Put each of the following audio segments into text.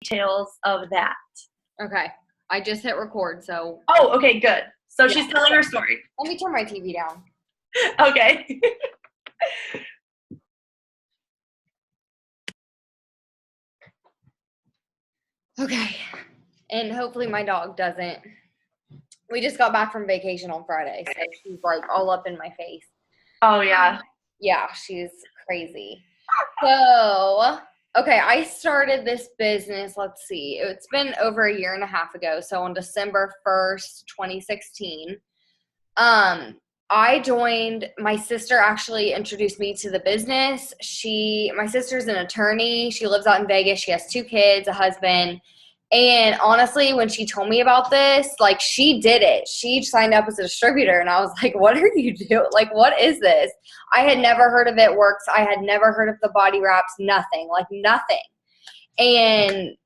details of that. Okay. I just hit record, so. Oh, okay, good. So Yeah. she's telling her story. Let me turn my TV down. Okay. Okay. And hopefully my dog doesn't. We just got back from vacation on Friday, so she's like all up in my face. Oh, yeah. Yeah, she's crazy. So, okay, I started this business, let's see, it's been over a year and a half ago. So on December 1st, 2016, I joined, my sister actually introduced me to the business. My sister's an attorney. She lives out in Vegas. She has 2 kids, a husband. And honestly, when she told me about this, like, she did it. She signed up as a distributor, and I was like, what are you doing? Like, what is this? I had never heard of It Works. I had never heard of the body wraps, nothing, like nothing. And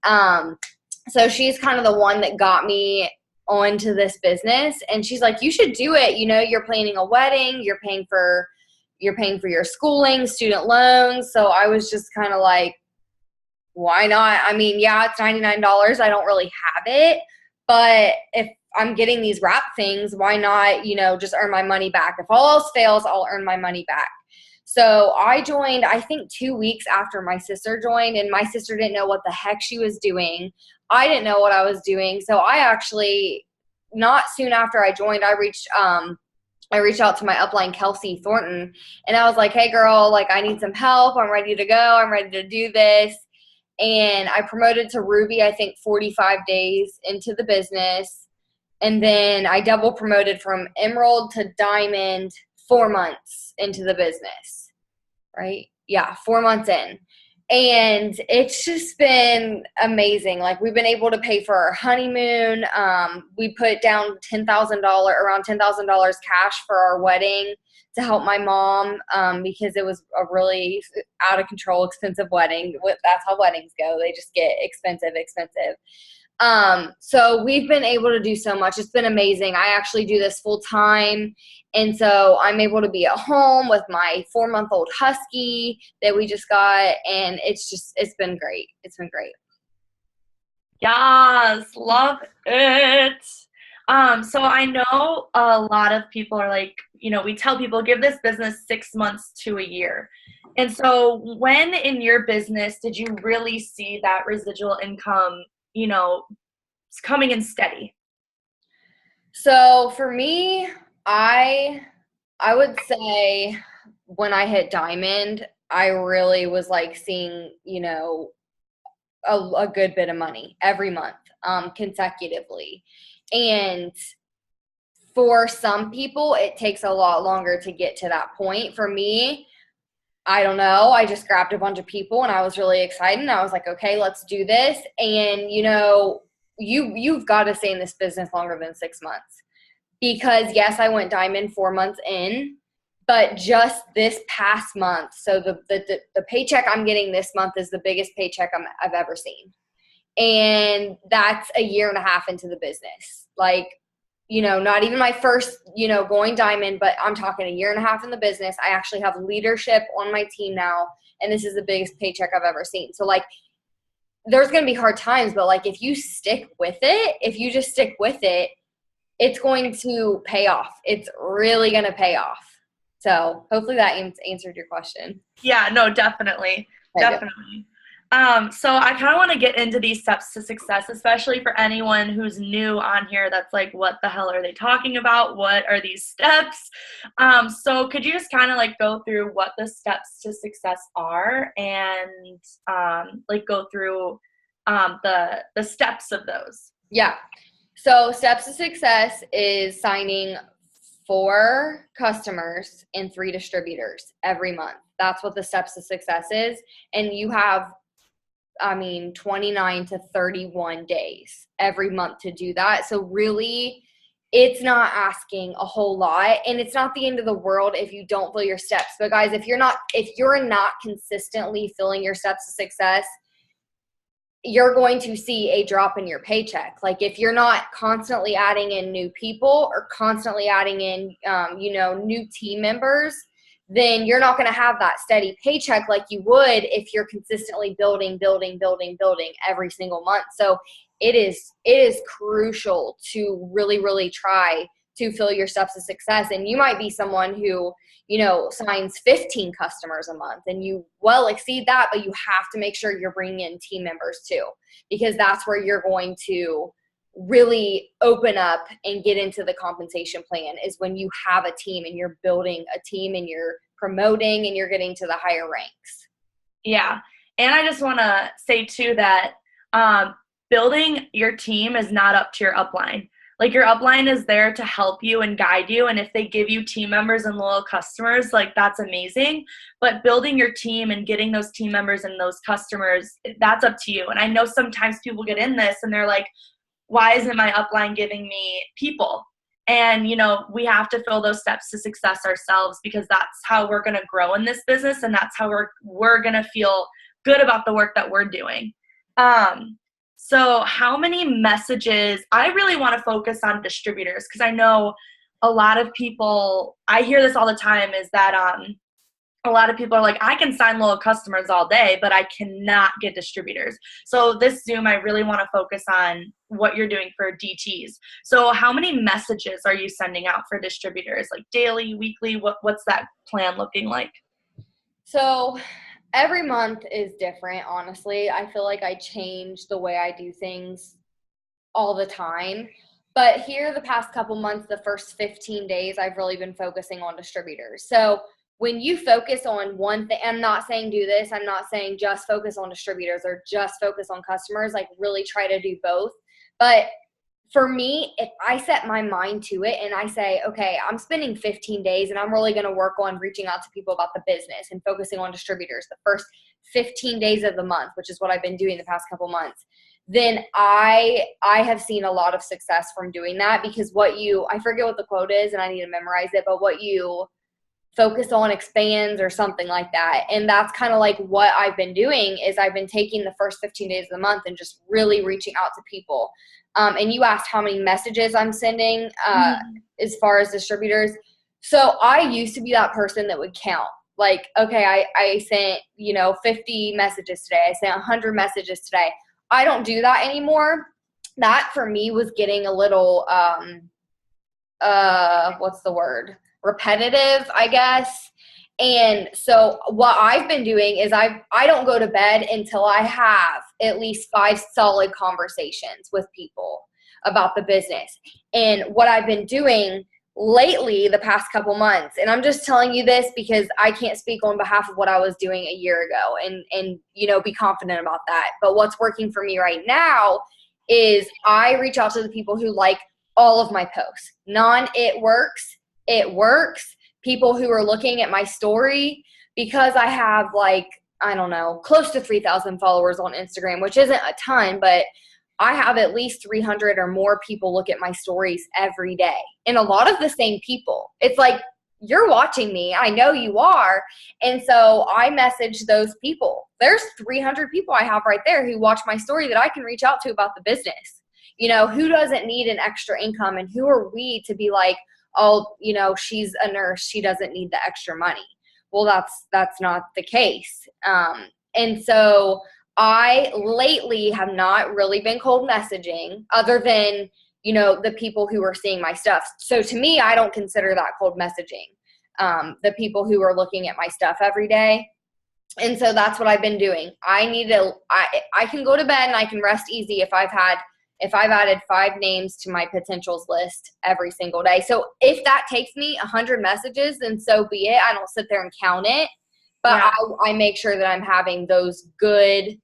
so she's kind of the one that got me onto this business. And she's like, you should do it. You know, you're planning a wedding, you're paying for your schooling, student loans. So I was just kind of like, why not? I mean, yeah, it's $99. I don't really have it, but if I'm getting these wrap things, why not, you know, just earn my money back? If all else fails, I'll earn my money back. So I joined, I think 2 weeks after my sister joined, and my sister didn't know what the heck she was doing. I didn't know what I was doing. So I actually, not soon after I joined, I reached out to my upline, Kelsey Thornton, and I was like, hey girl, like, I need some help. I'm ready to go. I'm ready to do this. And I promoted to Ruby, I think 45 days into the business. And then I double promoted from Emerald to Diamond 4 months into the business, right? Yeah, 4 months in. And it's just been amazing. Like, we've been able to pay for our honeymoon. We put down around $10,000 cash for our wedding to help my mom, because it was a really out of control, expensive wedding. That's how weddings go. They just get expensive. So we've been able to do so much. It's been amazing. I actually do this full time. And so I'm able to be at home with my 4-month-old husky that we just got. And it's been great. It's been great. Yes, love it. So I know a lot of people are like, you know, we tell people give this business 6 months to a year. And so when in your business did you really see that residual income, you know, coming in steady? So for me, I would say when I hit Diamond, I really was like seeing, you know, a good bit of money every month, consecutively. And for some people, it takes a lot longer to get to that point. For me, I don't know. I just grabbed a bunch of people and I was really excited. And I was like, okay, let's do this. And, you know, you've got to stay in this business longer than 6 months, because yes, I went Diamond 4 months in, but just this past month. So the paycheck I'm getting this month is the biggest paycheck I've ever seen. And that's a year and a half into the business. Like, you know, not even my first, you know, going Diamond, but I'm talking a year and a half in the business. I actually have leadership on my team now, and this is the biggest paycheck I've ever seen. So, like, there's going to be hard times, but, like, if you just stick with it, it's going to pay off. It's really going to pay off. So hopefully that answered your question. Yeah, no, definitely. Definitely. So I kind of want to get into these steps to success, especially for anyone who's new on here that's like, what the hell are they talking about? What are these steps? So could you just kind of like go through what the steps to success are and like go through the steps of those? Yeah. So steps to success is signing 4 customers and 3 distributors every month. That's what the steps to success is. And you have 29 to 31 days every month to do that. So really, it's not asking a whole lot, and it's not the end of the world if you don't fill your steps. But guys, if you're not consistently filling your steps to success, you're going to see a drop in your paycheck. Like, if you're not constantly adding in new people or constantly adding in, new team members, then you're not going to have that steady paycheck like you would if you're consistently building every single month. So it is crucial to really, really try to fill your steps to success. And you might be someone who, signs 15 customers a month and you well exceed that, but you have to make sure you're bringing in team members too, because that's where you're going to really open up and get into the compensation plan, is when you have a team and you're building a team and you're promoting and you're getting to the higher ranks. Yeah. And I just want to say too that building your team is not up to your upline. Like, your upline is there to help you and guide you. And if they give you team members and loyal customers, like, that's amazing. But building your team and getting those team members and those customers, that's up to you. And I know sometimes people get in this and they're like, why isn't my upline giving me people? And, we have to fill those steps to success ourselves, because that's how we're going to grow in this business. And that's how we're going to feel good about the work that we're doing. So how many messages, I really want to focus on distributors, because I know a lot of people, I hear this all the time, is that a lot of people are like, I can sign loyal customers all day, but I cannot get distributors. So this Zoom, I really want to focus on what you're doing for DTs. So how many messages are you sending out for distributors? Like daily, weekly? What's that plan looking like? So every month is different, honestly. I feel like I change the way I do things all the time. But here the past couple months, the first 15 days, I've really been focusing on distributors. So when you focus on one thing, I'm not saying do this. I'm not saying just focus on distributors or just focus on customers. Like, really try to do both. But for me, if I set my mind to it and I say, okay, I'm spending 15 days and I'm really going to work on reaching out to people about the business and focusing on distributors the first 15 days of the month, which is what I've been doing the past couple months, then I have seen a lot of success from doing that, because I forget what the quote is and I need to memorize it, but what you focus on expands or something like that. And that's kind of like what I've been doing, is I've been taking the first 15 days of the month and just really reaching out to people. And you asked how many messages I'm sending as far as distributors. So I used to be that person that would count. Like, okay, I sent, 50 messages today. I sent 100 messages today. I don't do that anymore. That for me was getting a little, what's the word? Repetitive, I guess. And so what I've been doing is I don't go to bed until I have at least 5 solid conversations with people about the business. And what I've been doing lately the past couple months, and I'm just telling you this because I can't speak on behalf of what I was doing a year ago and be confident about that. But what's working for me right now is I reach out to the people who like all of my posts. It works. People who are looking at my story, because I have close to 3,000 followers on Instagram, which isn't a ton, but I have at least 300 or more people look at my stories every day. And a lot of the same people. It's like, you're watching me. I know you are. And so I message those people. There's 300 people I have right there who watch my story that I can reach out to about the business. Who doesn't need an extra income, and who are we to be like, oh, she's a nurse, she doesn't need the extra money. Well, that's not the case. And so I lately have not really been cold messaging, other than, the people who are seeing my stuff. So to me, I don't consider that cold messaging. The people who are looking at my stuff every day. And so that's what I've been doing. I can go to bed and I can rest easy if I've added 5 names to my potentials list every single day. So if that takes me 100 messages, then so be it. I don't sit there and count it, but yeah. I make sure that I'm having those good,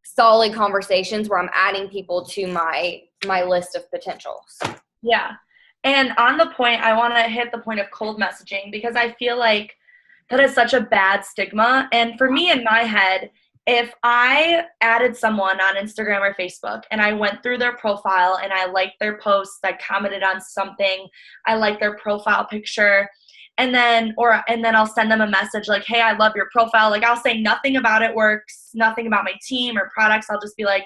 solid conversations where I'm adding people to my list of potentials. Yeah. And on the point, I want to hit the point of cold messaging, because I feel like that is such a bad stigma. And for me, in my head, if I added someone on Instagram or Facebook and I went through their profile and I liked their posts, I commented on something, I liked their profile picture, and then I'll send them a message like, hey, I love your profile. Like, I'll say nothing about it works, nothing about my team or products. I'll just be like,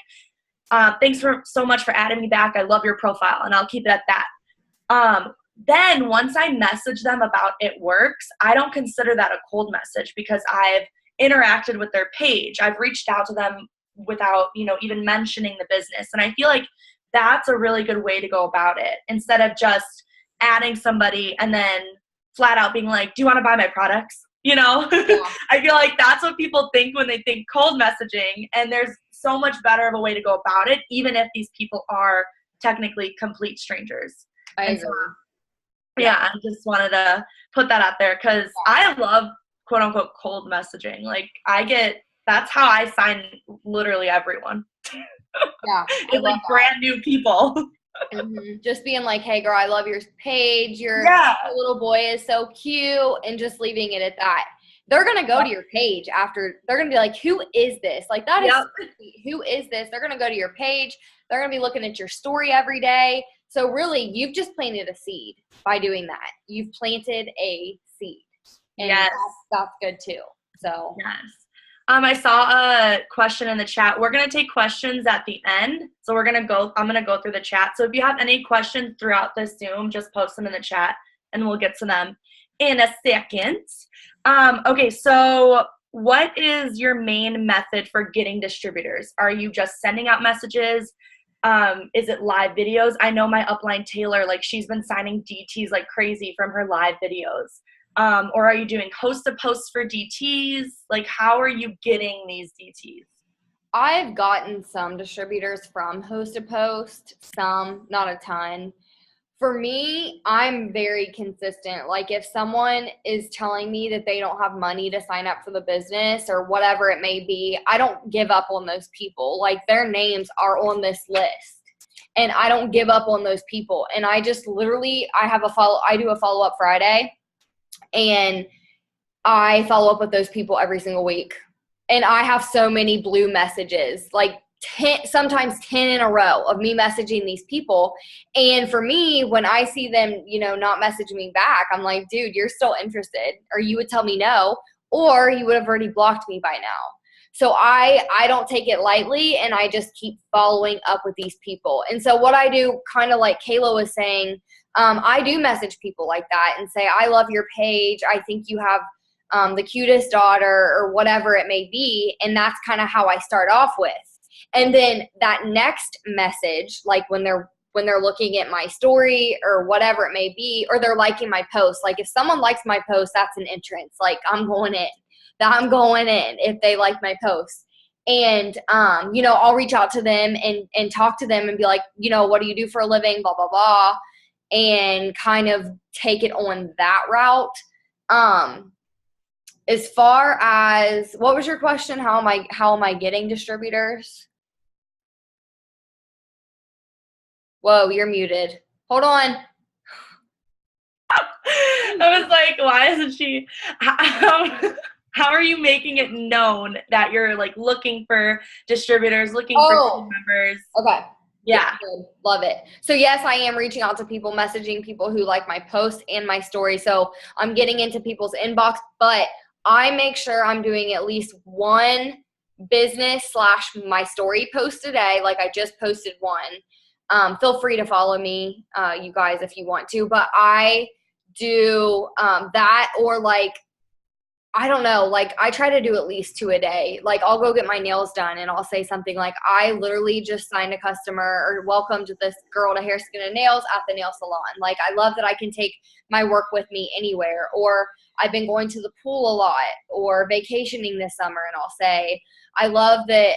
thanks so much for adding me back. I love your profile. And I'll keep it at that. then once I message them about it works, I don't consider that a cold message because I've interacted with their page. I've reached out to them without, even mentioning the business. And I feel like that's a really good way to go about it instead of just adding somebody and then flat out being like, do you want to buy my products? Yeah. I feel like that's what people think when they think cold messaging. And there's so much better of a way to go about it, even if these people are technically complete strangers. I agree. So, yeah, I just wanted to put that out there because I love quote unquote cold messaging. Like that's how I sign literally everyone. Yeah. It's like brand new people. Mm-hmm. Just being like, hey girl, I love your page. Your little boy is so cute, and just leaving it at that. They're going to go to your page after. They're going to be like, who is this? Like, that is sweet. Who is this? They're going to go to your page. They're going to be looking at your story every day. So really, you've just planted a seed by doing that. You've planted a seed. And that's good too. So yes. I saw a question in the chat. We're going to take questions at the end. So I'm going to go through the chat. So if you have any questions throughout this Zoom, just post them in the chat and we'll get to them in a second. Okay, so what is your main method for getting distributors? Are you just sending out messages? Is it live videos? I know my upline Taylor, like she's been signing DTs like crazy from her live videos. Or are you doing host-to-post for DTs? Like, how are you getting these DTs? I've gotten some distributors from host-to-post, some, not a ton. For me, I'm very consistent. Like, if someone is telling me that they don't have money to sign up for the business or whatever it may be, I don't give up on those people. Like, their names are on this list. And I don't give up on those people. And I just literally, I do a follow-up Friday. And I follow up with those people every single week. And I have so many blue messages, like 10, sometimes 10 in a row of me messaging these people. And for me, when I see them, not messaging me back, I'm like, dude, you're still interested. Or you would tell me no, or you would have already blocked me by now. So I don't take it lightly, and I just keep following up with these people. And so what I do, kind of like Kayla was saying, I do message people like that and say, I love your page. I think you have the cutest daughter or whatever it may be. And that's kind of how I start off with. And then that next message, like when they're looking at my story or whatever it may be, or they're liking my post, like if someone likes my post, that's an entrance. Like I'm going in if they like my post. And, I'll reach out to them and talk to them and be like, what do you do for a living? Blah, blah, blah. And kind of take it on that route. As far as, what was your question? How am I getting distributors? Whoa, you're muted. Hold on. I was like, why isn't she? How are you making it known that you're like looking for distributors, looking for team members? Okay. Yeah. Love it. So yes, I am reaching out to people, messaging people who like my post and my story. So I'm getting into people's inbox, but I make sure I'm doing at least one business / my story post a day. Like I just posted one. Feel free to follow me, you guys, if you want to, but I do that, or like, I don't know, like I try to do at least 2 a day. Like I'll go get my nails done and I'll say something like, I literally just signed a customer, or welcome to this girl to Hair, Skin, and Nails at the nail salon. Like I love that I can take my work with me anywhere. Or I've been going to the pool a lot or vacationing this summer, and I'll say, I love that,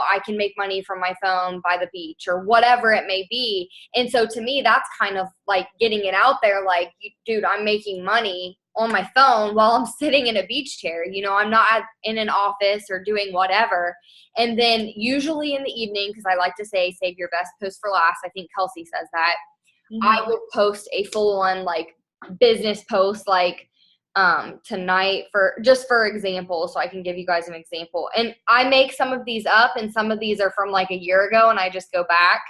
I can make money from my phone by the beach or whatever it may be. And so to me, that's kind of like getting it out there. Like, dude, I'm making money on my phone while I'm sitting in a beach chair. I'm not in an office or doing whatever. And then usually in the evening, because I like to say, save your best post for last. I think Kelsey says that. Mm-hmm. I will post a full-on like business post, like tonight, for example, so I can give you guys an example. And I make some of these up, and some of these are from like a year ago, and I just go back.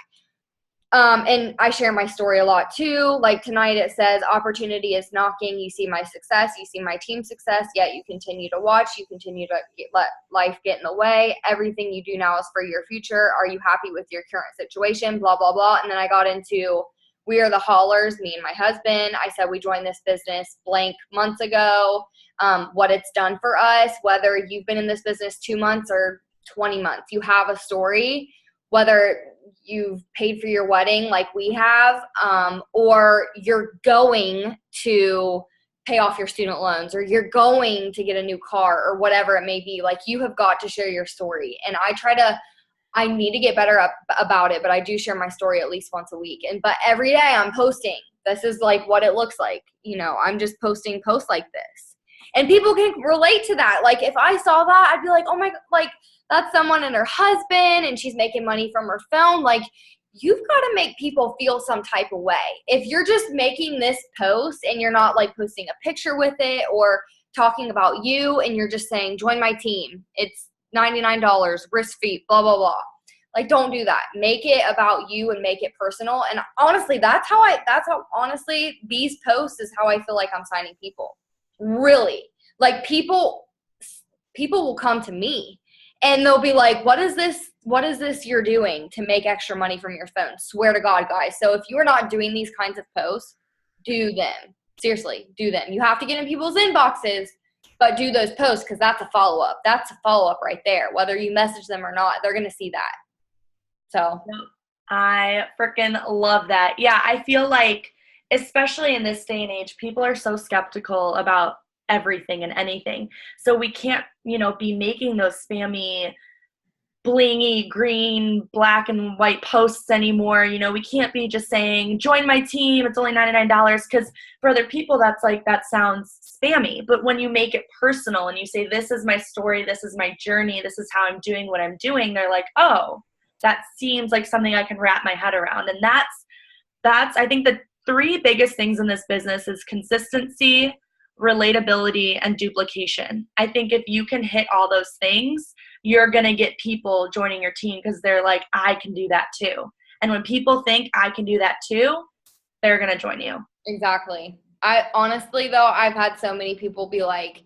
And I share my story a lot too. Like tonight it says, opportunity is knocking. You see my success. You see my team's success. Yet you continue to watch. You continue to let life get in the way. Everything you do now is for your future. Are you happy with your current situation? Blah, blah, blah. And then I got into We are the Haulers, me and my husband. I said we joined this business blank months ago, what it's done for us, whether you've been in this business 2 months or 20 months. You have a story, whether you've paid for your wedding like we have, or you're going to pay off your student loans, or you're going to get a new car, or whatever it may be. Like, you have got to share your story. And I need to get better about it, but I do share my story at least once a week. But every day I'm posting. This is like what it looks like. I'm just posting posts like this. And people can relate to that. Like, if I saw that, I'd be like, oh my, like, that's someone and her husband, and she's making money from her phone. Like, you've got to make people feel some type of way. If you're just making this post and you're not like posting a picture with it or talking about you, and you're just saying, join my team, it's $99, risk free, blah, blah, blah. Like, don't do that. Make it about you and make it personal. And honestly, that's how honestly, these posts is how I feel like I'm signing people. Really. Like, people will come to me and they'll be like, what is this you're doing to make extra money from your phone? Swear to God, guys. So if you're not doing these kinds of posts, do them. Seriously, do them. You have to get in people's inboxes, but do those posts, because that's a follow-up. That's a follow-up right there. Whether you message them or not, they're going to see that. So I freaking love that. Yeah, I feel like, especially in this day and age, people are so skeptical about everything and anything. So we can't, be making those spammy, blingy, green, black and white posts anymore. We can't be just saying, join my team, it's only $99, because for other people that sounds spammy. But when you make it personal and you say, this is my story, this is my journey, this is how I'm doing what I'm doing, they're like, oh, that seems like something I can wrap my head around. And that's I think the 3 biggest things in this business is consistency, relatability, and duplication. I think if you can hit all those things, you're going to get people joining your team, because they're like, I can do that too. And when people think I can do that too, they're going to join you. Exactly. I honestly, though, I've had so many people be like,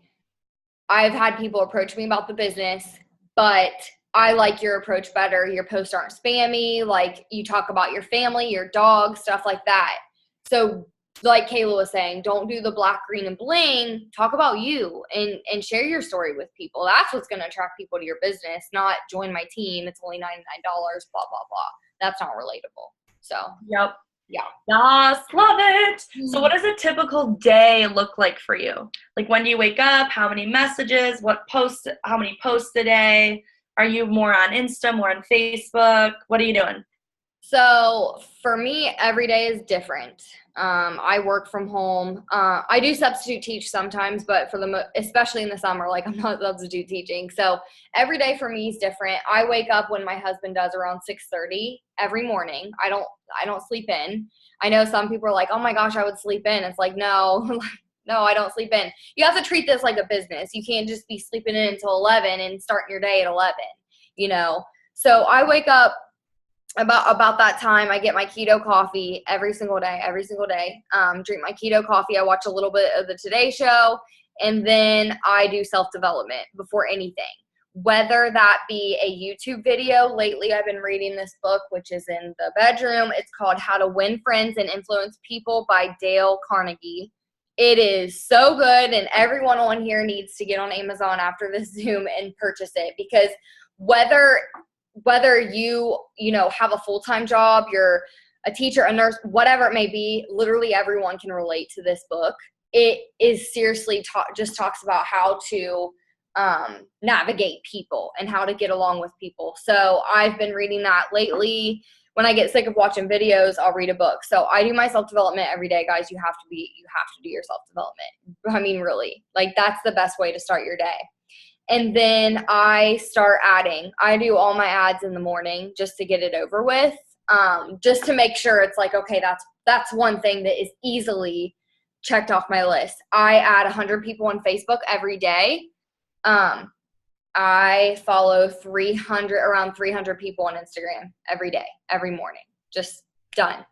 I've had people approach me about the business, but I like your approach better. Your posts aren't spammy. Like, you talk about your family, your dog, stuff like that. So like Kayla was saying, don't do the black, green, and bling. Talk about you and share your story with people. That's what's going to attract people to your business, not join my team, it's only $99, blah, blah, blah. That's not relatable. So, yep. Yeah. Yes, love it. Mm-hmm. So what does a typical day look like for you? Like, when do you wake up? How many messages? How many posts a day? Are you more on Insta, more on Facebook? What are you doing? So for me, every day is different. I work from home. I do substitute teach sometimes, but especially in the summer, like, I'm not substitute teaching. So every day for me is different. I wake up when my husband does, around 6:30 every morning. I don't sleep in. I know some people are like, oh my gosh, I would sleep in. It's like, no, no, I don't sleep in. You have to treat this like a business. You can't just be sleeping in until 11 and starting your day at 11, So I wake up about that time. I get my keto coffee every single day. Drink my keto coffee. I watch a little bit of the Today Show, and then I do self-development before anything, whether that be a YouTube video. Lately, I've been reading this book, which is in the bedroom. It's called How to Win Friends and Influence People by Dale Carnegie. It is so good, and everyone on here needs to get on Amazon after this Zoom and purchase it, because whether you have a full-time job, you're a teacher, a nurse, whatever it may be, literally everyone can relate to this book. It is seriously just talks about how to navigate people and how to get along with people. So I've been reading that lately. When I get sick of watching videos, I'll read a book. So I do my self-development every day, guys. You have to do your self-development. I mean, really, like, that's the best way to start your day. And then I start adding. I do all my ads in the morning just to get it over with, just to make sure it's like, okay, that's one thing that is easily checked off my list. I add 100 people on Facebook every day. I follow around 300 people on Instagram every day, every morning, just done.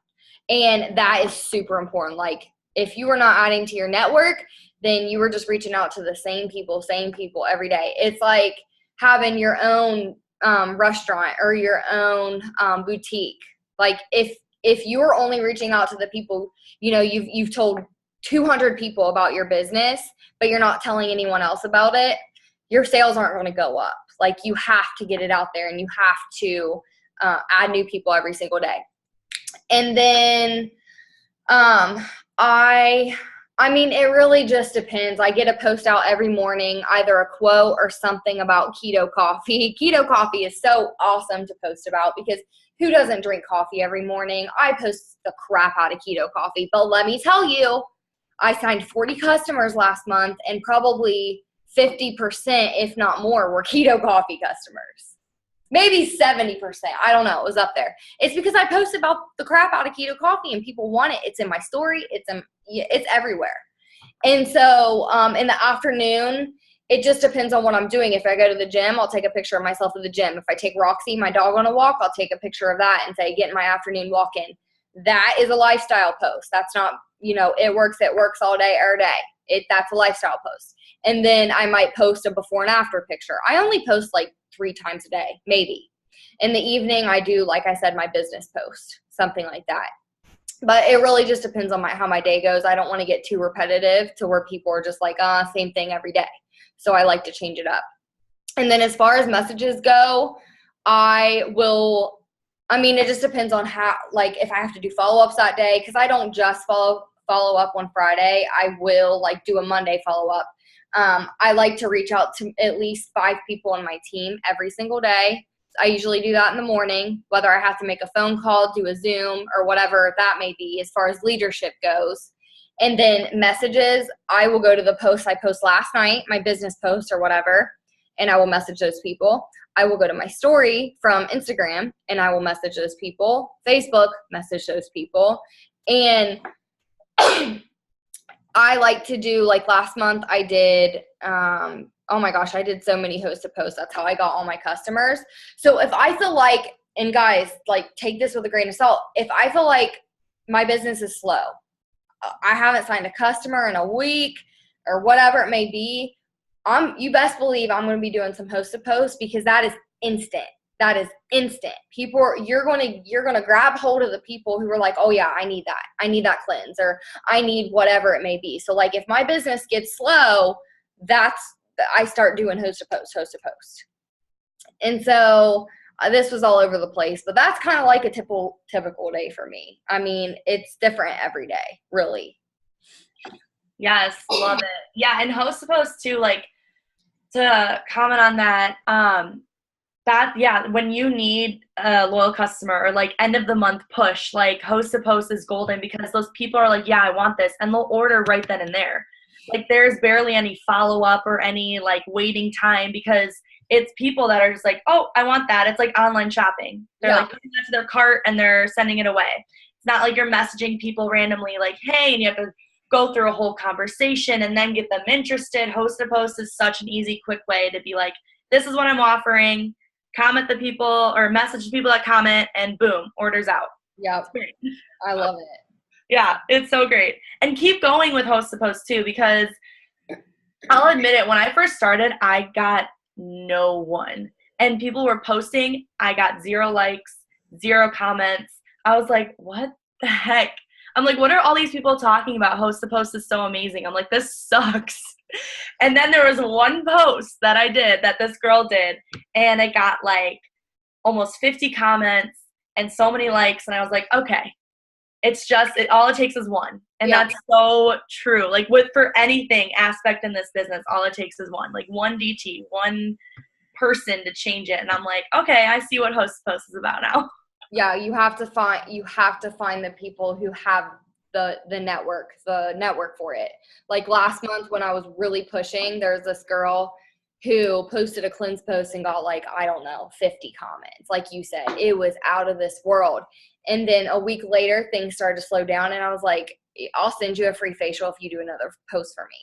And that is super important. Like, if you are not adding to your network, then you are just reaching out to the same people every day. It's like having your own restaurant or your own boutique. Like, if if you're only reaching out to the people, you know, you've told 200 people about your business, but you're not telling anyone else about it, your sales aren't going to go up. Like, you have to get it out there, and you have to add new people every single day. And then I mean, it really just depends. I get a post out every morning, either a quote or something about keto coffee. Keto coffee is so awesome to post about, because who doesn't drink coffee every morning? I post the crap out of keto coffee. But let me tell you, I signed 40 customers last month, and probably 50%, if not more, were keto coffee customers. Maybe 70%. I don't know. It was up there. It's because I post about the crap out of keto coffee, and people want it. It's in my story. It's everywhere. And so in the afternoon, it just depends on what I'm doing. If I go to the gym, I'll take a picture of myself at the gym. If I take Roxy, my dog, on a walk, I'll take a picture of that and say, get in my afternoon walk in. That is a lifestyle post. That's not, you know, it works all day, every day. That's a lifestyle post. And then I might post a before and after picture. I only post like 3 times a day, maybe. In the evening, I do, like I said, my business post, something like that. But it really just depends on how my day goes. I don't want to get too repetitive to where people are just like, same thing every day. So I like to change it up. And then as far as messages go, it just depends on how, like, if I have to do follow-ups that day, because I don't just follow up on Friday. I will, like, do a Monday follow-up. I like to reach out to at least 5 people on my team every single day. I usually do that in the morning, whether I have to make a phone call, do a Zoom, or whatever that may be as far as leadership goes. And then messages, I will go to the post I post last night, my business post or whatever, and I will message those people. I will go to my story from Instagram, and I will message those people. Facebook, message those people. And I like to do, like last month I did, oh my gosh, I did so many host to post. That's how I got all my customers. So if I feel like, and guys, like, take this with a grain of salt. If I feel like my business is slow, I haven't signed a customer in a week or whatever it may be, you best believe I'm going to be doing some host to post, because that is instant. That is instant. You're going to grab hold of the people who are like, oh yeah, I need that. I need that cleanse, or I need whatever it may be. So like, if my business gets slow, I start doing host to post. And so this was all over the place, but that's kind of like a typical day for me. I mean, it's different every day, really. Yes, love it. Yeah, and host to post too, like, to comment on that, when you need a loyal customer, or like end of the month push, like, host to post is golden, because those people are like, yeah, I want this, and they'll order right then and there. Like, there's barely any follow-up or any, like, waiting time, because it's people that are just like, oh, I want that. It's like online shopping. They're like putting that to their cart and they're sending it away. It's not like you're messaging people randomly like, hey, and you have to go through a whole conversation and then get them interested. Host to post is such an easy, quick way to be like, this is what I'm offering. Comment the people, or message the people that comment, and boom, orders out. Yeah, I love it. Yeah, it's so great. And keep going with host to post too, because I'll admit it, when I first started, I got no one. And people were posting, I got 0 likes, 0 comments. I was like, what the heck? I'm like, what are all these people talking about? Host to post is so amazing. I'm like, this sucks. And then there was one post that I did, that this girl did, and it got like almost 50 comments and so many likes. And I was like, okay, all it takes is one. And that's so true. Like, for anything aspect in this business, all it takes is one, like one DT, one person to change it. And I'm like, okay, I see what host to post is about now. Yeah, you have to find the people who have the network for it. Like last month when I was really pushing, there's this girl who posted a cleanse post and got, like, I don't know, 50 comments. Like you said, it was out of this world. And then a week later, things started to slow down, and I was like, I'll send you a free facial if you do another post for me.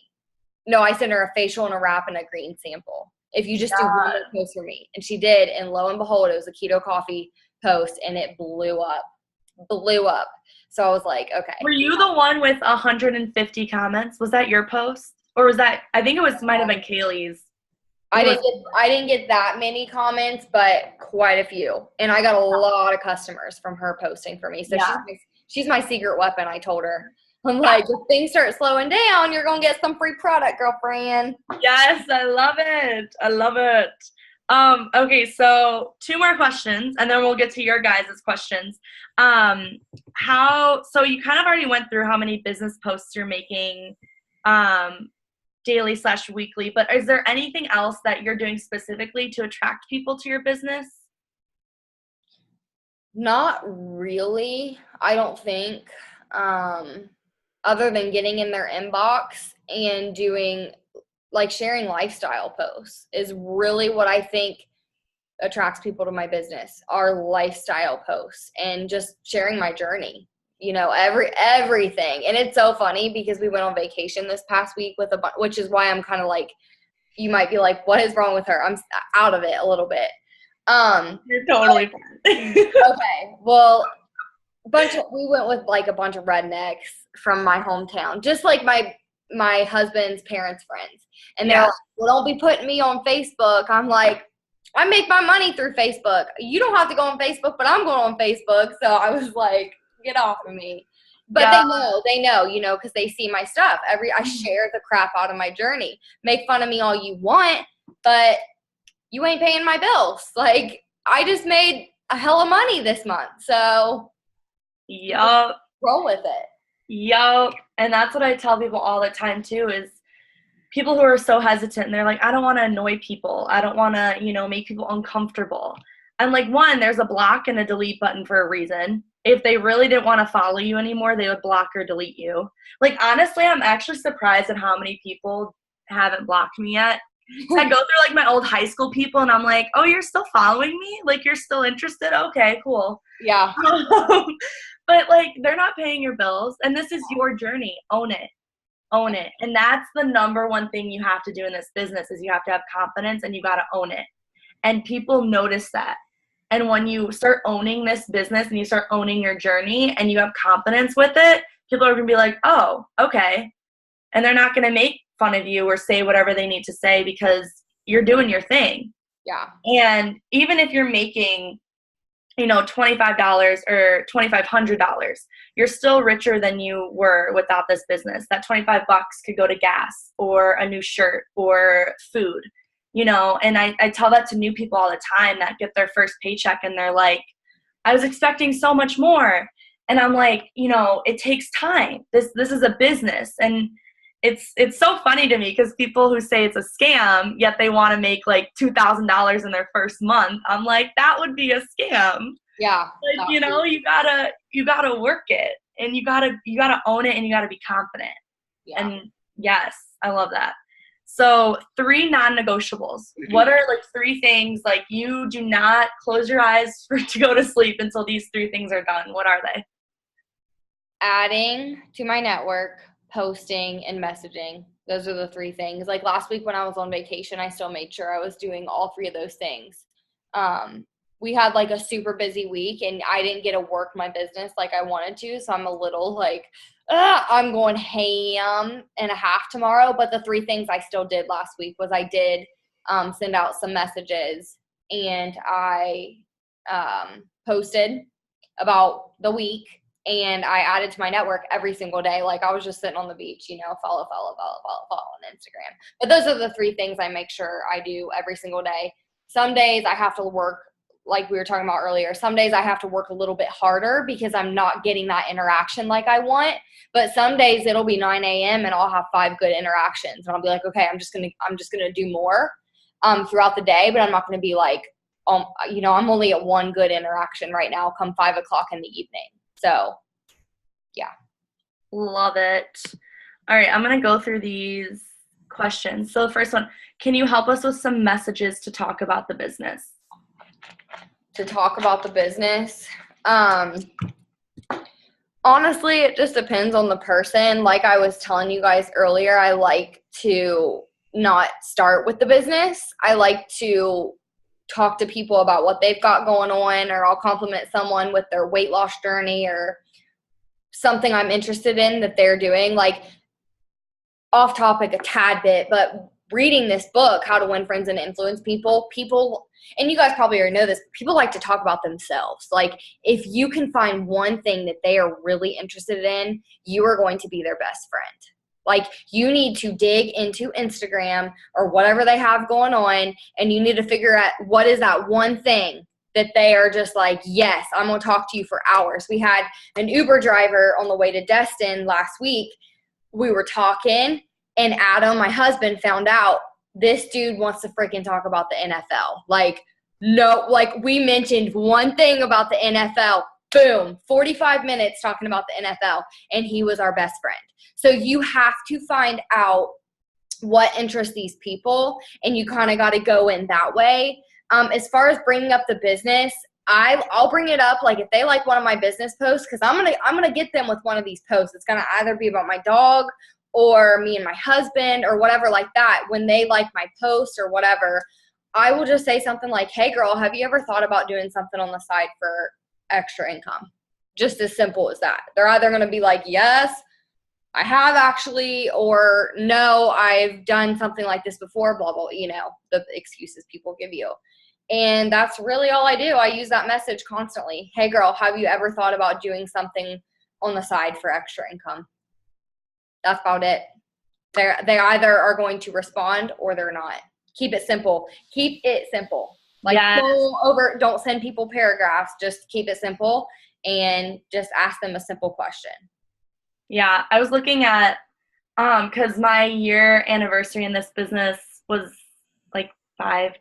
No, I sent her a facial and a wrap and a green sample if you just do one more post for me. And she did, and lo and behold, it was a keto coffee post, and it blew up. So I was like, okay. Were you the one with 150 comments? Was that your post? Or was that, I think it might have been Kaylee's. I didn't get that many comments, but quite a few. And I got a lot of customers from her posting for me. So she's my secret weapon, I told her. I'm like, if things start slowing down, you're going to get some free product, girlfriend. Yes, I love it. I love it. Okay, so 2 more questions, and then we'll get to your guys' questions. So you kind of already went through how many business posts you're making daily/weekly, but is there anything else that you're doing specifically to attract people to your business? Not really, I don't think. Other than getting in their inbox and doing, like, sharing lifestyle posts is really what I think attracts people to my business, are lifestyle posts and just sharing my journey, everything. And it's so funny because we went on vacation this past week which is why I'm kind of like, you might be like, what is wrong with her? I'm out of it a little bit. You're totally fine. Okay, well, we went with like a bunch of rednecks from my hometown, just like my husband's parents' friends. And they're like, well, don't be putting me on Facebook. I'm like, I make my money through Facebook. You don't have to go on Facebook, but I'm going on Facebook. So I was like, get off of me. But they know, because they see my stuff. I share the crap out of my journey. Make fun of me all you want, but you ain't paying my bills. Like, I just made a hell of money this month. So yup. Roll with it. Yup. And that's what I tell people all the time too, is people who are so hesitant, and they're like, I don't want to annoy people. I don't want to, make people uncomfortable. And like, one, there's a block and a delete button for a reason. If they really didn't want to follow you anymore, they would block or delete you. Like, honestly, I'm actually surprised at how many people haven't blocked me yet. I go through like my old high school people and I'm like, oh, you're still following me? Like, you're still interested? Okay, cool. Yeah. But like, they're not paying your bills, and this is your journey. Own it. Own it. And that's the number one thing you have to do in this business, is you have to have confidence and you got to own it. And people notice that. And when you start owning this business and you start owning your journey and you have confidence with it, people are going to be like, oh, okay. And they're not going to make fun of you or say whatever they need to say because you're doing your thing. Yeah. And even if you're making, $25 or $2,500, you're still richer than you were without this business. That $25 could go to gas or a new shirt or food, and I tell that to new people all the time that get their first paycheck and they're like, I was expecting so much more. And I'm like, it takes time. This is a business. And it's so funny to me because people who say it's a scam, yet they want to make like $2,000 in their first month. I'm like, that would be a scam. Yeah. Like, you gotta work it, and you gotta own it, and you gotta be confident. Yeah. And yes, I love that. So 3 non-negotiables. What are like 3 things like you do not close your eyes to go to sleep until these 3 things are done? What are they? Adding to my network, posting, and messaging. Those are the 3 things. Like last week when I was on vacation, I still made sure I was doing all 3 of those things. We had like a super busy week and I didn't get to work my business like I wanted to. So I'm a little like, I'm going ham and a half tomorrow. But the 3 things I still did last week was I did send out some messages, and I posted about the week. And I added to my network every single day. Like I was just sitting on the beach, follow on Instagram. But those are the 3 things I make sure I do every single day. Some days I have to work, like we were talking about earlier, some days I have to work a little bit harder because I'm not getting that interaction like I want. But some days it'll be 9 a.m. and I'll have 5 good interactions. And I'll be like, okay, I'm just gonna do more throughout the day, but I'm not gonna be like, I'm only at 1 good interaction right now come 5 o'clock in the evening. So, yeah. Love it. All right, I'm going to go through these questions. So the first one, can you help us with some messages to talk about the business? To talk about the business? Honestly, it just depends on the person. Like I was telling you guys earlier, I like to not start with the business. I like to talk to people about what they've got going on, or I'll compliment someone with their weight loss journey or something I'm interested in that they're doing. Like off topic a tad bit, but reading this book, How to Win Friends and Influence People, and you guys probably already know this, people like to talk about themselves. Like, if you can find one thing that they are really interested in, you are going to be their best friend. Like, you need to dig into Instagram or whatever they have going on, and you need to figure out what is that one thing that they are just like, yes, I'm going to talk to you for hours. We had an Uber driver on the way to Destin last week. We were talking, and Adam, my husband, found out this dude wants to freaking talk about the NFL. Like, no, like, we mentioned one thing about the NFL. Boom, 45 minutes talking about the NFL, and he was our best friend. So you have to find out what interests these people, and you kind of got to go in that way. As far as bringing up the business, I'll bring it up, like, if they like one of my business posts, because I'm gonna get them with one of these posts. It's gonna either be about my dog or me and my husband or whatever like that. When they like my post or whatever, I will just say something like, hey girl, have you ever thought about doing something on the side for extra income? Just as simple as that. They're either gonna be like, yes, I have actually, or no, I've done something like this before, blah, blah, the excuses people give you. And that's really all I do. I use that message constantly. Hey girl, have you ever thought about doing something on the side for extra income? That's about it. They either are going to respond or they're not. Keep it simple. Keep it simple. Like, yes. Don't send people paragraphs. Just keep it simple and just ask them a simple question. Yeah, I was looking at, because my year anniversary in this business was like 5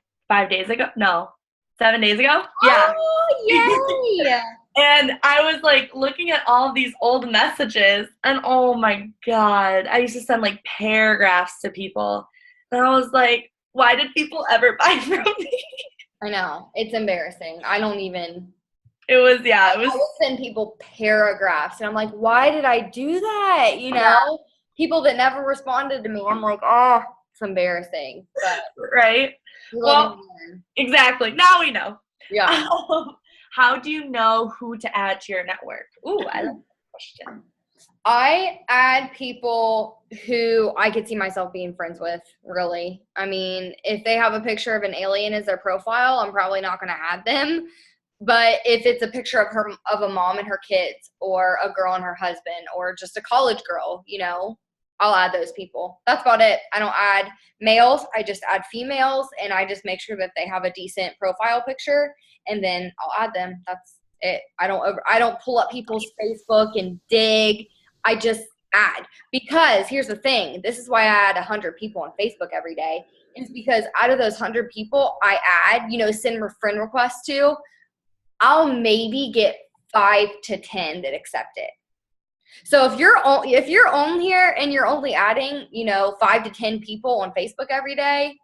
days ago. No, 7 days ago. Yeah. Oh, yay. And I was like looking at all of these old messages, and oh my God, I used to send like paragraphs to people. And I was like, why did people ever buy from me? I know. It's embarrassing. I would send people paragraphs, and I'm like, why did I do that? Yeah. People that never responded to me, I'm like, oh, it's embarrassing. But right. Well, exactly. Now we know. Yeah. How do you know who to add to your network? Ooh, I love that question. I add people who I could see myself being friends with, really. I mean, if they have a picture of an alien as their profile, I'm probably not going to add them. But if it's a picture of a mom and her kids, or a girl and her husband, or just a college girl, I'll add those people. That's about it. I don't add males. I just add females, and I just make sure that they have a decent profile picture, and then I'll add them. That's it. I don't pull up people's Facebook and dig. I just add, because here's the thing. This is why I add 100 people on Facebook every day. It's because out of those 100 people I add, send friend requests to, I'll maybe get 5 to 10 that accept it. So if you're on here and you're only adding, 5 to 10 people on Facebook every day,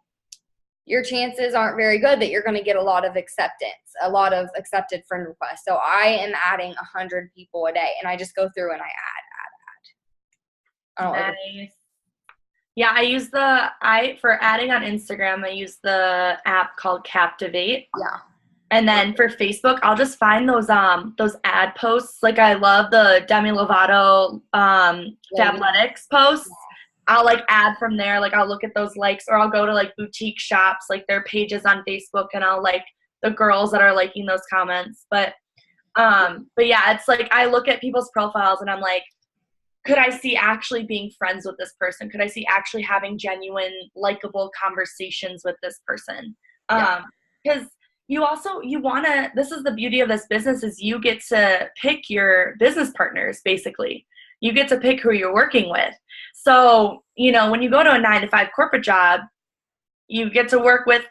your chances aren't very good that you're going to get a lot of acceptance, a lot of accepted friend requests. So I am adding 100 people a day, and I just go through and I add. Nice. Yeah, for adding on Instagram, I use the app called Captivate. Yeah. And then for Facebook, I'll just find those ad posts. Like, I love the Demi Lovato Fabletics posts. Yeah. I'll like add from there. Like, I'll look at those likes, or I'll go to like boutique shops, like their pages on Facebook, and I'll like the girls that are liking those comments. But yeah, it's like I look at people's profiles and I'm like, could I see actually being friends with this person? Could I see actually having genuine, likable conversations with this person? Because you want to, this is the beauty of this business, is you get to pick your business partners, basically. You get to pick who you're working with. So, when you go to a 9-to-5 corporate job, you get to work with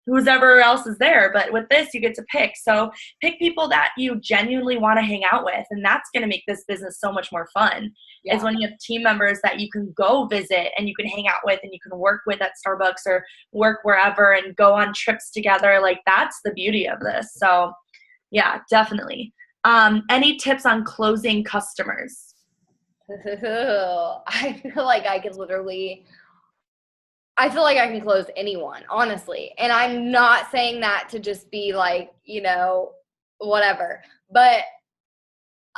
whoever else is there. But with this, you get to pick. So pick people that you genuinely want to hang out with. And that's going to make this business so much more fun. Yeah. Is when you have team members that you can go visit and you can hang out with and you can work with at Starbucks or work wherever and go on trips together. Like, that's the beauty of this. So yeah, definitely. Any tips on closing customers? I feel like I can close anyone, honestly. And I'm not saying that to just be like, whatever. But,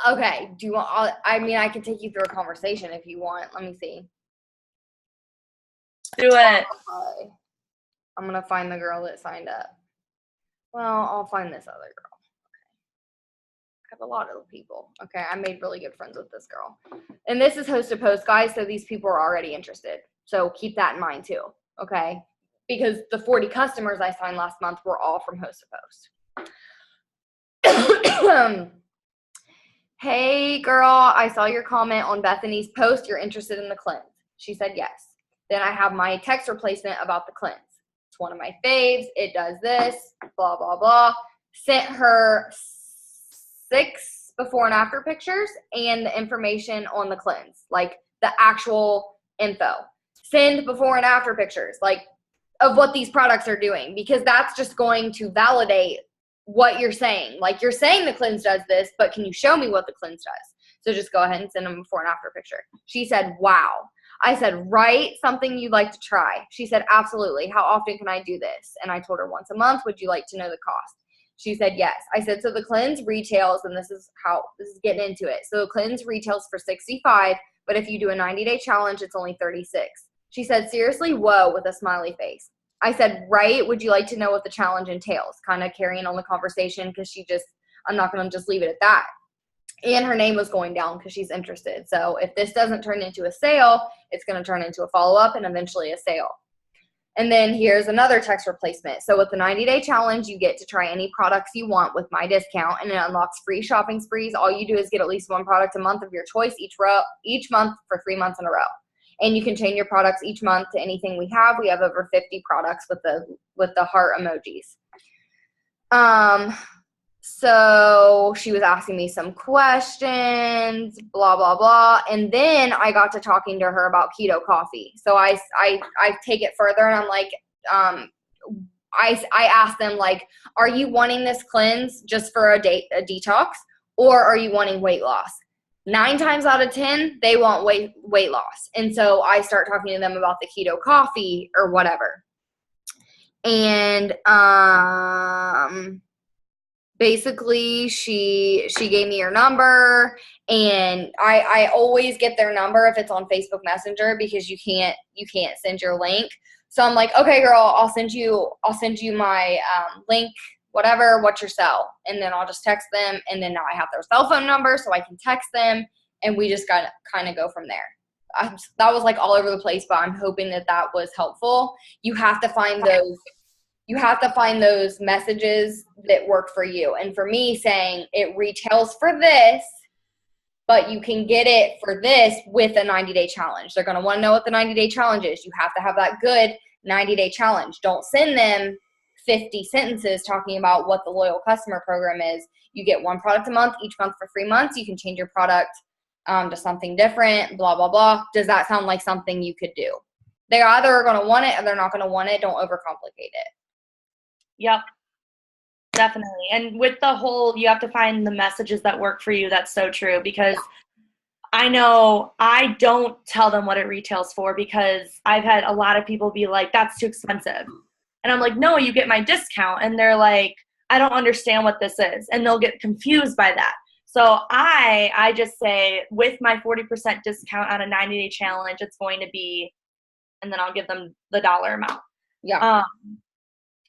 okay, do you want, I can take you through a conversation if you want. Let me see. Do it. Okay. I'm going to find the girl that signed up. Well, I'll find this other girl. I have a lot of people. Okay, I made really good friends with this girl. And this is Host to Post, guys, so these people are already interested. So keep that in mind too, okay? Because the 40 customers I signed last month were all from Host to Post. Hey, girl, I saw your comment on Bethany's post. You're interested in the cleanse. She said yes. Then I have my text replacement about the cleanse. It's one of my faves. It does this, blah, blah, blah. Sent her 6 before and after pictures and the information on the cleanse, like the actual info. Send before and after pictures, like of what these products are doing, because that's just going to validate what you're saying. Like, you're saying the cleanse does this, but can you show me what the cleanse does? So just go ahead and send them before and after picture. She said, wow. I said, right, something you'd like to try. She said, absolutely. How often can I do this? And I told her once a month. Would you like to know the cost? She said, yes. I said, so the cleanse retails, and this is getting into it. So the cleanse retails for $65, but if you do a 90-day challenge, it's only $36. She said, seriously, whoa, with a smiley face. I said, right, would you like to know what the challenge entails? Kind of carrying on the conversation, because I'm not going to just leave it at that. And her name was going down because she's interested. So if this doesn't turn into a sale, it's going to turn into a follow-up and eventually a sale. And then here's another text replacement. So with the 90-day challenge, you get to try any products you want with my discount, and it unlocks free shopping sprees. All you do is get at least one product a month of your choice each month for 3 months in a row. And you can change your products each month to anything we have. We have over 50 products with the heart emojis. So she was asking me some questions, blah, blah, blah. And then I got to talking to her about keto coffee. So I take it further, and I'm like, I asked them, like, are you wanting this cleanse just for a detox, or are you wanting weight loss? 9 times out of 10, they want weight loss. And so I start talking to them about the keto coffee or whatever. And basically she gave me her number, and I always get their number if it's on Facebook Messenger, because you can't send your link. So I'm like, okay, girl, I'll send you my link, whatever, what's your cell? And then I'll just text them, and then now I have their cell phone number so I can text them, and we just got to kind of go from there. That was like all over the place, but I'm hoping that was helpful. You have to find those messages that work for you. And for me, saying it retails for this, but you can get it for this with a 90-day challenge. They're going to want to know what the 90-day challenge is. You have to have that good 90-day challenge. Don't send them 50 sentences talking about what the loyal customer program is. You get one product a month, each month for 3 months. You can change your product to something different, blah, blah, blah. Does that sound like something you could do? They either are going to want it or they're not going to want it. Don't overcomplicate it. Yep, definitely. And with the whole, you have to find the messages that work for you. That's so true, because I know I don't tell them what it retails for, because I've had a lot of people be like, that's too expensive. And I'm like, no, you get my discount. And they're like, I don't understand what this is. And they'll get confused by that. So I just say, with my 40% discount on a 90-day challenge, it's going to be, and then I'll give them the dollar amount. Yeah.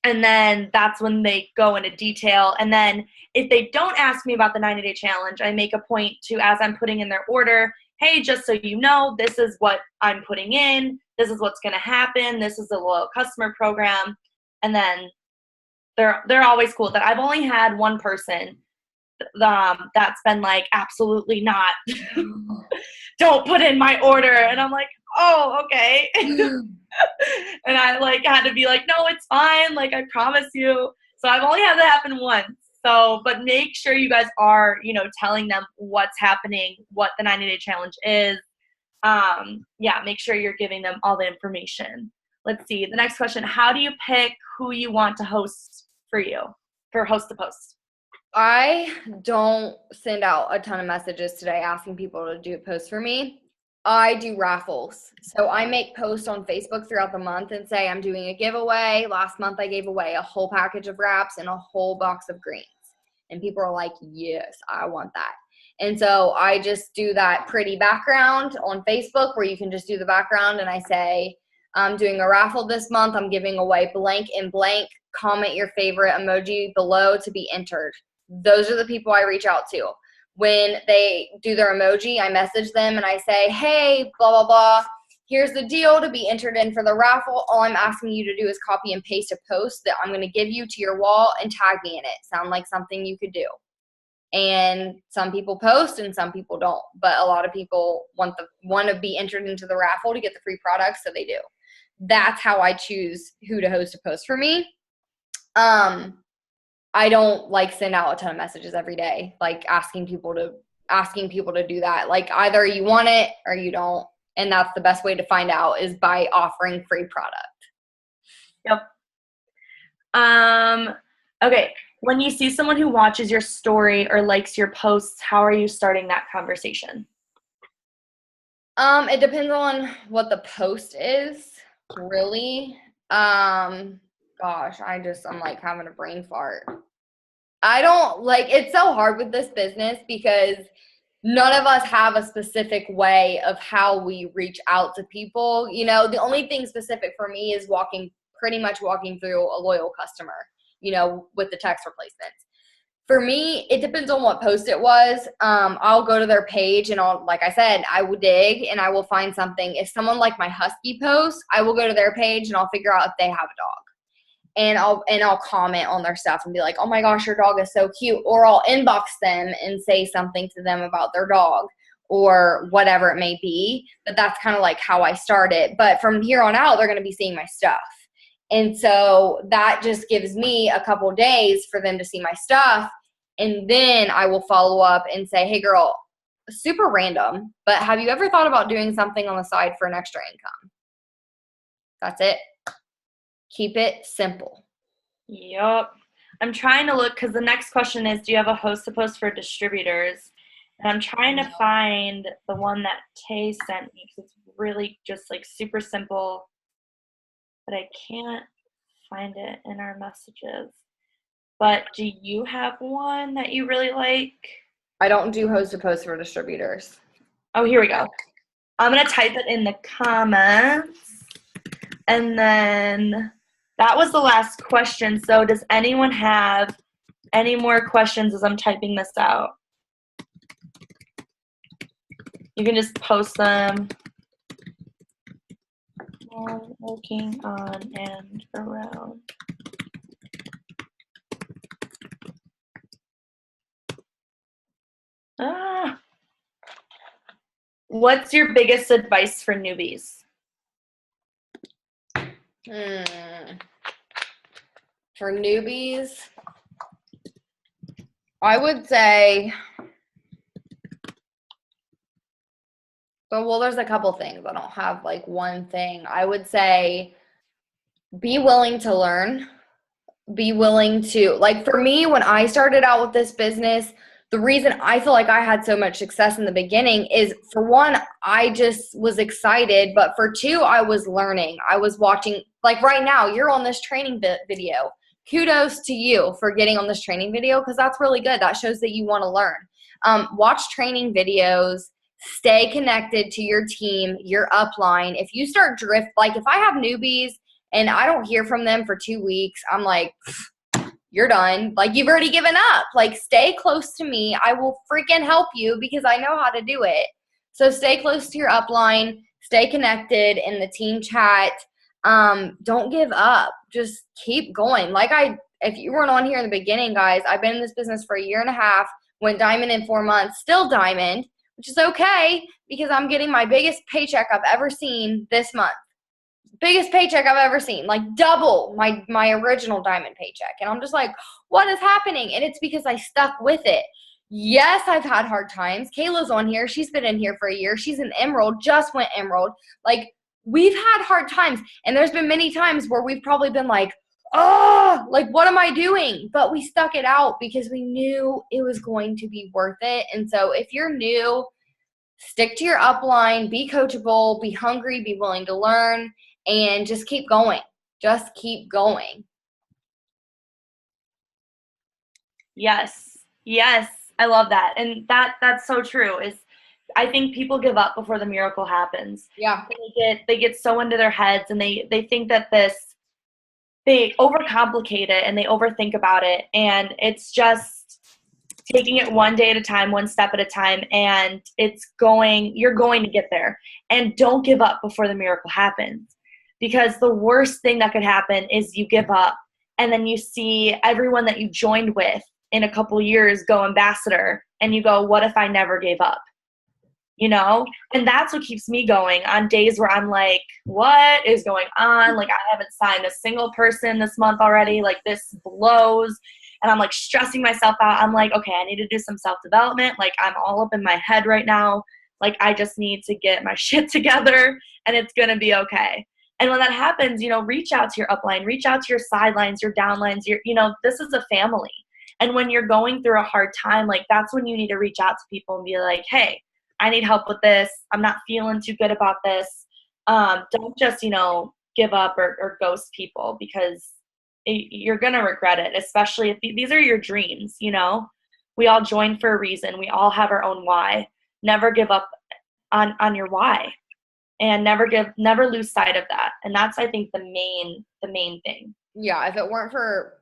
And then that's when they go into detail. And then if they don't ask me about the 90-day challenge, I make a point to, as I'm putting in their order, hey, just so you know, this is what I'm putting in. This is what's going to happen. This is the loyal customer program. And then they're always cool with that. I've only had one person that's been like, absolutely not. Don't put in my order. And I'm like, oh, okay. And I like had to be like, no, it's fine. Like, I promise you. So I've only had that happen once. So, but make sure you guys are, telling them what's happening, what the 90-day challenge is. Make sure you're giving them all the information. Let's see. The next question, how do you pick who you want to host for you, for Host to Post? I don't send out a ton of messages today asking people to do posts for me. I do raffles. So I make posts on Facebook throughout the month and say I'm doing a giveaway. Last month I gave away a whole package of wraps and a whole box of greens. And people are like, yes, I want that. And so I just do that pretty background on Facebook where you can just do the background, and I say, I'm doing a raffle this month. I'm giving away blank and blank. Comment your favorite emoji below to be entered. Those are the people I reach out to. When they do their emoji, I message them and I say, hey, blah, blah, blah. Here's the deal to be entered in for the raffle. All I'm asking you to do is copy and paste a post that I'm going to give you to your wall and tag me in it. Sound like something you could do. And some people post and some people don't. But a lot of people want to be entered into the raffle to get the free products, so they do. That's how I choose who to host a post for me. I don't like send out a ton of messages every day, like asking people to do that. Like either you want it or you don't. And that's the best way to find out is by offering free product. Yep. Okay. When you see someone who watches your story or likes your posts, how are you starting that conversation? It depends on what the post is, really. Gosh, I'm like having a brain fart. I don't like, it's so hard with this business because none of us have a specific way of how we reach out to people. You know, the only thing specific for me is pretty much walking through a loyal customer, you know, with the text replacements. For me, it depends on what post it was. I'll go to their page and like I said, I will dig and I will find something. If someone like my husky post, I will go to their page and I'll figure out if they have a dog. And I'll comment on their stuff and be like, oh my gosh, your dog is so cute. Or I'll inbox them and say something to them about their dog or whatever it may be. But that's kind of like how I started. But from here on out, they're going to be seeing my stuff. And so that just gives me a couple days for them to see my stuff. And then I will follow up and say, hey girl, super random, but have you ever thought about doing something on the side for an extra income? That's it. Keep it simple. Yep. I'm trying to look because the next question is, do you have a host to post for distributors? And I'm trying to find the one that Tay sent me because it's really just like super simple, but I can't find it in our messages. But do you have one that you really like? I don't do host to post for distributors. Oh, here we go. I'm going to type it in the comments. And then that was the last question. So does anyone have any more questions as I'm typing this out? You can just post them. Working on and around. What's your biggest advice for newbies? For newbies, I would say, well, there's a couple things. I don't have like one thing. I would say be willing to learn. Be willing to, like for me, when I started out with this business, the reason I feel like I had so much success in the beginning is, for one, I just was excited, but for two, I was learning. I was watching, like right now, you're on this training video. Kudos to you for getting on this training video because that's really good. That shows that you want to learn. Watch training videos. Stay connected to your team, your upline. If you start like if I have newbies and I don't hear from them for 2 weeks, I'm like, you're done. Like, you've already given up. Like, stay close to me. I will freaking help you because I know how to do it. So stay close to your upline. Stay connected in the team chat. Don't give up. Just keep going. If you weren't on here in the beginning, guys, I've been in this business for 1.5 years, went diamond in 4 months, still diamond, which is okay because I'm getting my biggest paycheck I've ever seen this month. Biggest paycheck I've ever seen, like double my original diamond paycheck. And I'm just like, what is happening? And it's because I stuck with it. Yes, I've had hard times. Kayla's on here. She's been in here for 1 year. She's an emerald, just went emerald. Like, we've had hard times. And there's been many times where we've probably been like, oh, like, what am I doing? But we stuck it out because we knew it was going to be worth it. And so if you're new, stick to your upline, be coachable, be hungry, be willing to learn, and just keep going. Just keep going. Yes. Yes. I love that. And that's so true, is I think people give up before the miracle happens. Yeah. They get so into their heads, and they think that they overcomplicate it and they overthink about it, and it's just taking it one day at a time, one step at a time, and you're going to get there. And don't give up before the miracle happens, because the worst thing that could happen is you give up and then you see everyone that you joined with in a couple years go ambassador, and you go, what if I never gave up? And that's what keeps me going on days where I'm like, what is going on? Like, I haven't signed a single person this month already. Like, this blows. And I'm like stressing myself out. I'm like, okay, I need to do some self-development. Like, I'm all up in my head right now. Like, I just need to get my shit together, and it's going to be okay. And when that happens, reach out to your upline, reach out to your sidelines, your downlines, this is a family. And when you're going through a hard time, like, that's when you need to reach out to people and be like, hey, I need help with this. I'm not feeling too good about this. Don't just, give up or ghost people, because you're going to regret it, especially if these are your dreams. We all join for a reason. We all have our own why. Never give up on your why, and never lose sight of that. And that's, I think, the main thing. Yeah. If it weren't for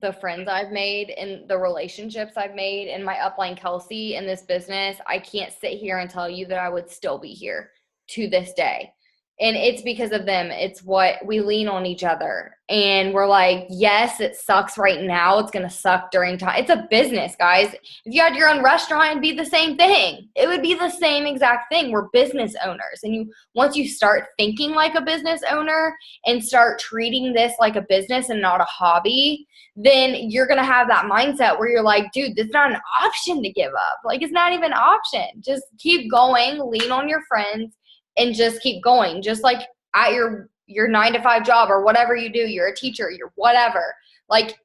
the friends I've made and the relationships I've made in my upline, Kelsey, in this business, I can't sit here and tell you that I would still be here to this day. And it's because of them. It's what we lean on each other. And we're like, yes, it sucks right now. It's going to suck during time. It's a business, guys. If you had your own restaurant, it'd be the same thing. It would be the same exact thing. We're business owners. And once you start thinking like a business owner and start treating this like a business and not a hobby, then you're going to have that mindset where you're like, dude, this is not an option to give up. Like, it's not even an option. Just keep going, lean on your friends, and just keep going. Just like at your 9-to-5 job or whatever you do, you're a teacher, you're whatever. Like,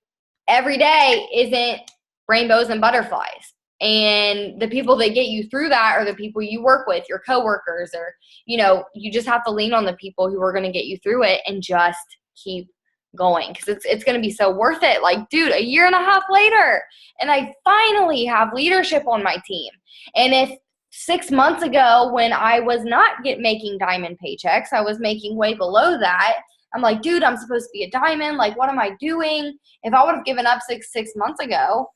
every day isn't rainbows and butterflies. And the people that get you through that are the people you work with, your coworkers, or, you just have to lean on the people who are going to get you through it and just keep going, because it's going to be so worth it. Like, dude, a year and a half later, and I finally have leadership on my team. And if 6 months ago, when I was not making diamond paychecks, I was making way below that, I'm like, dude, I'm supposed to be a diamond. Like, what am I doing? If I would have given up six months ago,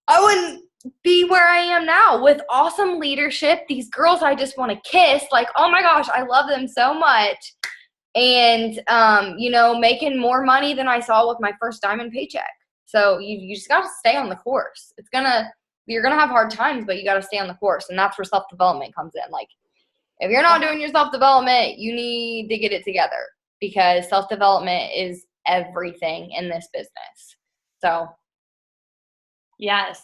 I wouldn't be where I am now with awesome leadership. These girls I just want to kiss. Like, oh my gosh, I love them so much. And, making more money than I saw with my first diamond paycheck. So you just got to stay on the course. You're going to have hard times, but you got to stay on the course. And that's where self-development comes in. Like, if you're not doing your self-development, you need to get it together, because self-development is everything in this business. So. Yes.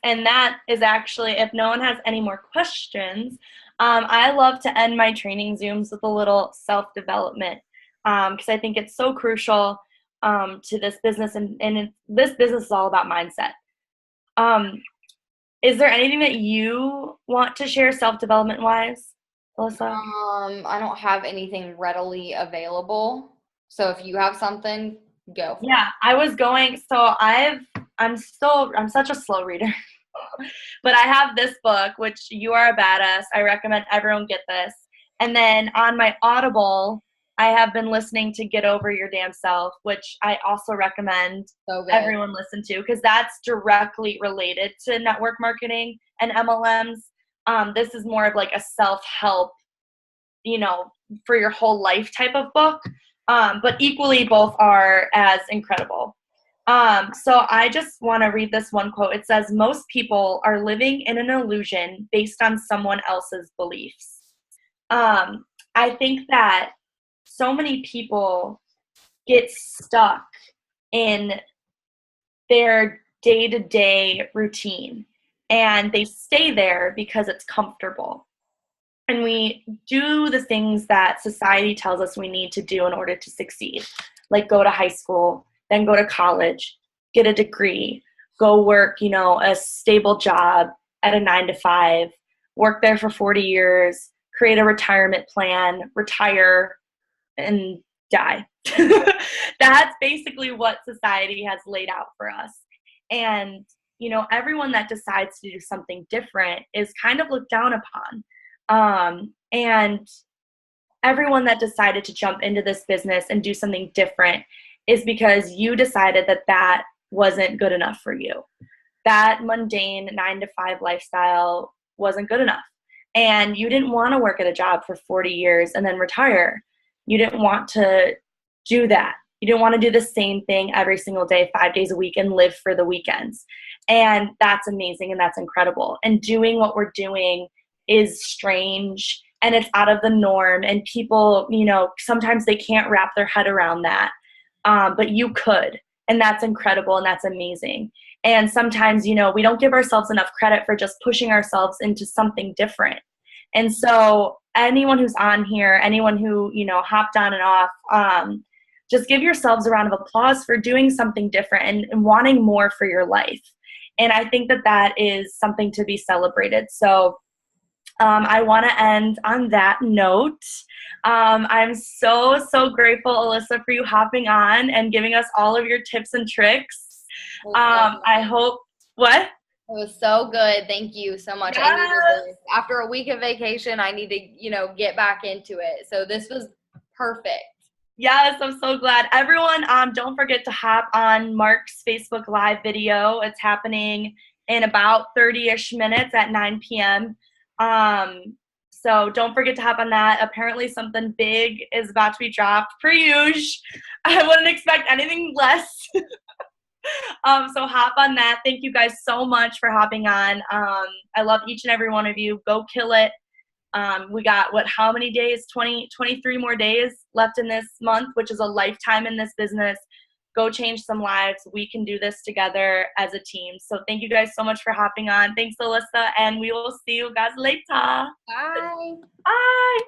And that is actually, if no one has any more questions, I love to end my training Zooms with a little self-development, because I think it's so crucial to this business, and this business is all about mindset. Is there anything that you want to share self-development wise, Alyssa? I don't have anything readily available. So if you have something, go. Yeah, I was going, so I'm such a slow reader. But I have this book, which You Are a Badass. I recommend everyone get this. And then on my Audible, I have been listening to Get Over Your Damn Self, which I also recommend everyone listen to, because that's directly related to network marketing and MLMs. This is more of like a self-help, for your whole life type of book. But equally, both are as incredible. So I just want to read this one quote. It says, most people are living in an illusion based on someone else's beliefs. I think that so many people get stuck in their day-to-day routine, and they stay there because it's comfortable. And we do the things that society tells us we need to do in order to succeed, like go to high school, then go to college, get a degree, go work, a stable job at a 9-to-5, work there for 40 years, create a retirement plan, retire, and die. That's basically what society has laid out for us. And everyone that decides to do something different is kind of looked down upon. And everyone that decided to jump into this business and do something different is because you decided that that wasn't good enough for you. That mundane 9-to-5 lifestyle wasn't good enough. And you didn't want to work at a job for 40 years and then retire. You didn't want to do that. You didn't want to do the same thing every single day, 5 days a week, and live for the weekends. And that's amazing and that's incredible. And doing what we're doing is strange and it's out of the norm. And people, sometimes they can't wrap their head around that. But you could. And that's incredible and that's amazing. And sometimes, we don't give ourselves enough credit for just pushing ourselves into something different. And so anyone who's on here, anyone who, hopped on and off, just give yourselves a round of applause for doing something different and wanting more for your life. And I think that that is something to be celebrated. So I want to end on that note. I'm so, so grateful, Alyssa, for you hopping on and giving us all of your tips and tricks. I hope, what? It was so good. Thank you so much. Yes. I needed this. After a week of vacation, I need to, get back into it. So this was perfect. Yes, I'm so glad. Everyone, don't forget to hop on Mark's Facebook Live video. It's happening in about 30-ish minutes at 9 p.m. So don't forget to hop on that. Apparently something big is about to be dropped, per usual. I wouldn't expect anything less. So hop on that. Thank you guys so much for hopping on. I love each and every one of you. Go kill it. We got, how many days? 23 more days left in this month, which is a lifetime in this business. Go change some lives. We can do this together as a team. So thank you guys so much for hopping on. Thanks, Alyssa, and we will see you guys later. Bye. Bye.